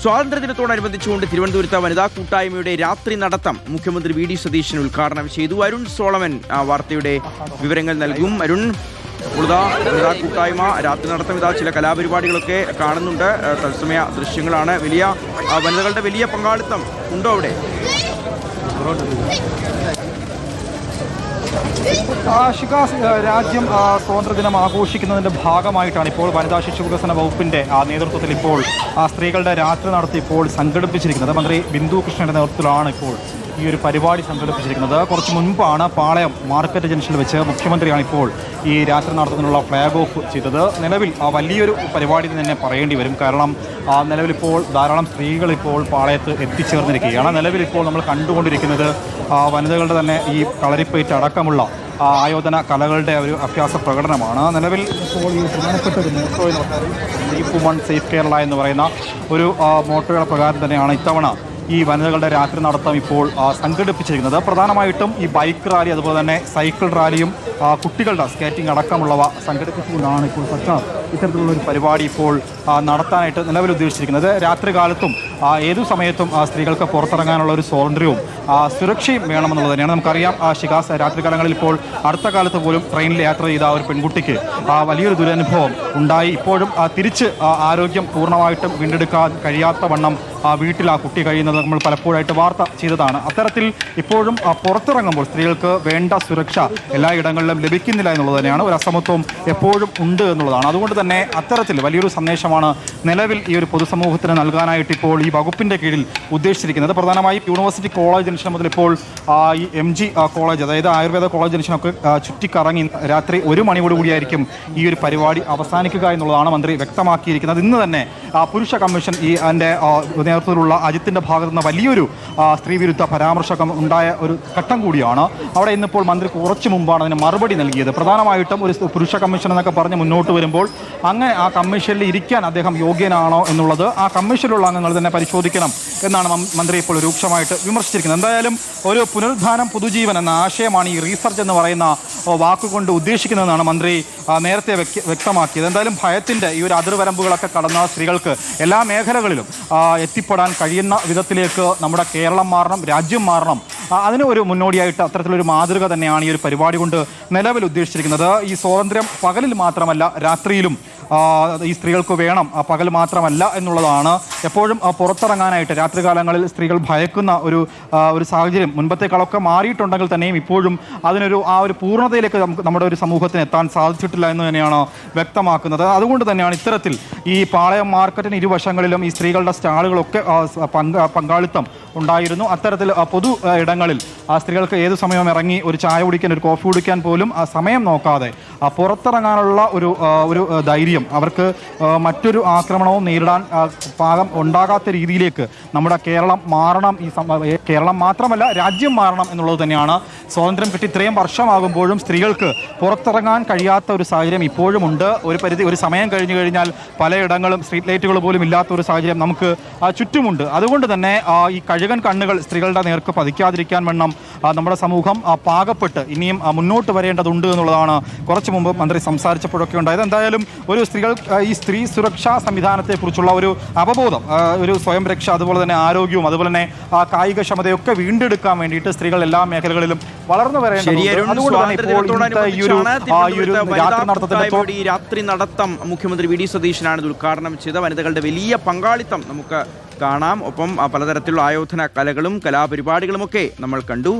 സ്വാതന്ത്ര്യദിനത്തോടനുബന്ധിച്ചുകൊണ്ട് തിരുവനന്തപുരത്ത് വനിതാ കൂട്ടായ്മയുടെ രാത്രി നടത്തം മുഖ്യമന്ത്രി വി.ഡി. സതീശൻ ഉദ്ഘാടനം ചെയ്തു. അരുൺ സോളമൻ വാർത്തയുടെ വിവരങ്ങൾ നൽകും. അരുൺ, വനിതാ കൂട്ടായ്മ രാത്രി നടത്തം ചില കലാപരിപാടികളൊക്കെ കാണുന്നുണ്ട്. തത്സമയ ദൃശ്യങ്ങളാണ്. വനിതകളുടെ വലിയ പങ്കാളിത്തം ഉണ്ടോ അവിടെ? രാജ്യം സ്വാതന്ത്ര്യദിനം ആഘോഷിക്കുന്നതിൻ്റെ ഭാഗമായിട്ടാണ് ഇപ്പോൾ വനിതാ ശിശു വികസന വകുപ്പിൻ്റെ നേതൃത്വത്തിൽ ഇപ്പോൾ സ്ത്രീകളുടെ രാത്രി നടത്തി ഇപ്പോൾ സംഘടിപ്പിച്ചിരിക്കുന്നത്. മന്ത്രി ബിന്ദു കൃഷ്ണയുടെ നേതൃത്വത്തിലാണ് ഇപ്പോൾ ഈ ഒരു പരിപാടി സംഘടിപ്പിച്ചിരിക്കുന്നത്. കുറച്ച് മുൻപാണ് പാളയം മാർക്കറ്റ് ജംഗ്ഷനിൽ വെച്ച് മുഖ്യമന്ത്രിയാണ് ഇപ്പോൾ ഈ രാത്രി നടത്തുന്നതിനുള്ള ഫ്ലാഗ് ഓഫ് ചെയ്തത്. നിലവിൽ വലിയൊരു പരിപാടി തന്നെ പറയേണ്ടി വരും. കാരണം നിലവിലിപ്പോൾ ധാരാളം സ്ത്രീകൾ ഇപ്പോൾ പാളയത്ത് എത്തിച്ചേർന്നിരിക്കുകയാണ്. നിലവിലിപ്പോൾ നമ്മൾ കണ്ടുകൊണ്ടിരിക്കുന്നത് വനിതകളുടെ തന്നെ ഈ കളരിപ്പയറ്റ് അടക്കമുള്ള ആയോധന കലകളുടെ ഒരു അഭ്യാസ പ്രകടനമാണ്. നിലവിൽ ഇപ്പോൾ ഈ പ്രധാനപ്പെട്ട ഒരു മോട്ടോ എന്ന് പറഞ്ഞാൽ സേഫ് വുമൺ സേഫ് കേരള എന്ന് പറയുന്ന ഒരു മോട്ടോയുടെ പ്രകാരം തന്നെയാണ് ഇത്തവണ ഈ വനിതകളുടെ രാത്രി നടത്തം ഇപ്പോൾ സംഘടിപ്പിച്ചിരിക്കുന്നത്. പ്രധാനമായിട്ടും ഈ ബൈക്ക് റാലി അതുപോലെ തന്നെ സൈക്കിൾ റാലിയും കുട്ടികളുടെ സ്കേറ്റിംഗ് അടക്കമുള്ളവ സംഘടിപ്പിച്ചുകൊണ്ടാണ് ഇപ്പോൾ സർക്കാർ ഇത്തരത്തിലുള്ളൊരു പരിപാടി ഇപ്പോൾ നടത്താനായിട്ട് നിലവിൽ ഉദ്ദേശിച്ചിരിക്കുന്നത്. രാത്രി കാലത്തും ഏതു സമയത്തും സ്ത്രീകൾക്ക് പുറത്തിറങ്ങാനുള്ള ഒരു സ്വാതന്ത്ര്യവും സുരക്ഷയും വേണമെന്നുള്ളത് തന്നെയാണ്. നമുക്കറിയാം ഷിഗാസ് രാത്രികാലങ്ങളിൽ ഇപ്പോൾ അടുത്ത കാലത്ത് പോലും ട്രെയിനിൽ യാത്ര ചെയ്ത ഒരു പെൺകുട്ടിക്ക് വലിയൊരു ദുരനുഭവം ഉണ്ടായി. ഇപ്പോഴും തിരിച്ച് ആരോഗ്യം പൂർണ്ണമായിട്ടും വീണ്ടെടുക്കാൻ കഴിയാത്ത വണ്ണം വീട്ടിൽ ആ കുട്ടി കഴിയുന്നത് നമ്മൾ പലപ്പോഴായിട്ട് വാർത്ത ചെയ്തതാണ്. അത്തരത്തിൽ ഇപ്പോഴും പുറത്തിറങ്ങുമ്പോൾ സ്ത്രീകൾക്ക് വേണ്ട സുരക്ഷ എല്ലായിടങ്ങളിലും ലഭിക്കുന്നില്ല എന്നുള്ളത് തന്നെയാണ്. ഒരു അസമത്വം എപ്പോഴും ഉണ്ട് എന്നുള്ളതാണ്. അതുകൊണ്ട് തന്നെ അത്തരത്തിൽ വലിയൊരു സന്ദേശമാണ് നിലവിൽ ഈ ഒരു പൊതുസമൂഹത്തിന് നൽകാനായിട്ട് ഇപ്പോൾ ഈ വകുപ്പിൻ്റെ കീഴിൽ ഉദ്ദേശിച്ചിരിക്കുന്നത്. പ്രധാനമായും യൂണിവേഴ്സിറ്റി കോളേജ് ജംഗ്ഷൻ മുതൽ ഇപ്പോൾ ഈ MG കോളേജ്, അതായത് ആയുർവേദ കോളേജ് ജംഗ്ഷനൊക്കെ ചുറ്റിക്കറങ്ങി രാത്രി 1 മണിയോടുകൂടിയായിരിക്കും ഈ ഒരു പരിപാടി അവസാനിക്കുക എന്നുള്ളതാണ് മന്ത്രി വ്യക്തമാക്കിയിരിക്കുന്നത്. ഇന്ന് തന്നെ പുരുഷ കമ്മീഷൻ അതിൻ്റെ നേതൃത്വത്തിലുള്ള അജിത്തിൻ്റെ ഭാഗത്തു നിന്ന് വലിയൊരു സ്ത്രീവിരുദ്ധ പരാമർശം ഉണ്ടായ ഒരു ഘട്ടം കൂടിയാണ്. അവിടെ ഇന്നിപ്പോൾ മന്ത്രി കുറച്ച് മുമ്പാണ് അതിന് മറുപടി നൽകിയത്. പ്രധാനമായിട്ടും ഒരു പുരുഷ കമ്മീഷൻ എന്നൊക്കെ പറഞ്ഞ് മുന്നോട്ട് വരുമ്പോൾ അങ്ങനെ ആ കമ്മീഷനിൽ ഇരിക്കാൻ അദ്ദേഹം യോഗ്യനാണോ എന്നുള്ളത് ആ കമ്മീഷനിലുള്ള അംഗങ്ങൾ തന്നെ പരിശോധിക്കണം എന്നാണ് മന്ത്രി ഇപ്പോൾ രൂക്ഷമായിട്ട് വിമർശിച്ചിരിക്കുന്നത്. എന്തായാലും ഒരു പുനരുദ്ധാനം പുതുജീവൻ എന്ന ആശയമാണ് ഈ റീസർച്ച് എന്ന് പറയുന്ന വാക്കുകൊണ്ട് ഉദ്ദേശിക്കുന്നതെന്നാണ് മന്ത്രി നേരത്തെ വ്യക്തമാക്കിയത്. എന്തായാലും ഭയത്തിൻ്റെ ഈ ഒരു അതിർവരമ്പുകളൊക്കെ കടന്ന സ്ത്രീകൾക്ക് എല്ലാ മേഖലകളിലും എത്തിപ്പെടാൻ കഴിയുന്ന വിധത്തിലേക്ക് നമ്മുടെ കേരളം മാറണം, രാജ്യം മാറണം. അതിന് ഒരു മുന്നോടിയായിട്ട് അത്തരത്തിലൊരു മാതൃക തന്നെയാണ് ഈ ഒരു പരിപാടി കൊണ്ട് നിലവിൽ ഉദ്ദേശിച്ചിരിക്കുന്നത്. ഈ സ്വാതന്ത്ര്യം പകലിൽ മാത്രമല്ല രാത്രിയിലും ഈ സ്ത്രീകൾക്ക് വേണം, പകൽ മാത്രമല്ല എന്നുള്ളതാണ്. എപ്പോഴും പുറത്തിറങ്ങാനായിട്ട് രാത്രികാലങ്ങളിൽ സ്ത്രീകൾ ഭയക്കുന്ന ഒരു സാഹചര്യം മുൻപത്തേക്കാളൊക്കെ മാറിയിട്ടുണ്ടെങ്കിൽ തന്നെയും ഇപ്പോഴും അതിനൊരു ഒരു പൂർണ്ണതയിലേക്ക് നമ്മുടെ ഒരു സമൂഹത്തിന് എത്താൻ സാധിച്ചിട്ടില്ല എന്ന് തന്നെയാണ് വ്യക്തമാക്കുന്നത്. അതുകൊണ്ട് തന്നെയാണ് ഇത്തരത്തിൽ ഈ പാളയം മാർക്കറ്റിന് ഇരുവശങ്ങളിലും ഈ സ്ത്രീകളുടെ സ്റ്റാളുകളൊക്കെ പങ്കാളിത്തം ഉണ്ടായിരുന്നു. അത്തരത്തിൽ പൊതു ഇടങ്ങളിൽ സ്ത്രീകൾക്ക് ഏതു സമയവും ഇറങ്ങി ഒരു ചായ കുടിക്കാൻ, ഒരു കോഫി കുടിക്കാൻ പോലും സമയം നോക്കാതെ പുറത്തിറങ്ങാനുള്ള ഒരു ധൈര്യം അവർക്ക് മറ്റൊരു ആക്രമണവും നേരിടാൻ പാകം ഉണ്ടാകാത്ത രീതിയിലേക്ക് നമ്മുടെ കേരളം മാറണം. കേരളം മാത്രമല്ല രാജ്യം മാറണം എന്നുള്ളത് തന്നെയാണ്. സ്വാതന്ത്ര്യം കിട്ടി ഇത്രയും വർഷമാകുമ്പോഴും സ്ത്രീകൾക്ക് പുറത്തിറങ്ങാൻ കഴിയാത്ത ഒരു സാഹചര്യം ഇപ്പോഴും ഉണ്ട്. ഒരു സമയം കഴിഞ്ഞു കഴിഞ്ഞാൽ പലയിടങ്ങളും സ്ട്രീറ്റ് ലൈറ്റുകൾ പോലും ഇല്ലാത്ത ഒരു സാഹചര്യം നമുക്ക് ചുറ്റുമുണ്ട്. അതുകൊണ്ട് തന്നെ ഈ കഴുകൻ കണ്ണുകൾ സ്ത്രീകളുടെ നേർക്ക് പതിക്കാതിരിക്കാൻ വണ്ണം നമ്മുടെ സമൂഹം പാകപ്പെട്ട് ഇനിയും മുന്നോട്ട് വരേണ്ടതുണ്ട് എന്നുള്ളതാണ് കുറച്ച് മുമ്പ് മന്ത്രി സംസാരിച്ചപ്പോഴൊക്കെ ഉണ്ടായത്. എന്തായാലും ഈ സ്ത്രീ സുരക്ഷാ സംവിധാനത്തെക്കുറിച്ചുള്ള ഒരു അവബോധം, ഒരു സ്വയം രക്ഷ, അതുപോലെ തന്നെ ആരോഗ്യവും അതുപോലെ തന്നെ കായികക്ഷമതയൊക്കെ വീണ്ടെടുക്കാൻ വേണ്ടിയിട്ട് സ്ത്രീകൾ എല്ലാ മേഖലകളിലും വളർന്നു വരേണ്ടതുണ്ട്. അതുകൊണ്ട് തന്നെ ഇപ്പോൾ ഈ രാത്രി നടത്തം മുഖ്യമന്ത്രി വി.ഡി. സതീശനാണ് ഉദ്ഘാടനം ചെയ്ത. വനിതകളുടെ വലിയ പങ്കാളിത്തം നമുക്ക് കാണാം. ഒപ്പം പലതരത്തിലുള്ള ആയോധന കലകളും കലാപരിപാടികളുമൊക്കെ നമ്മൾ കണ്ടു.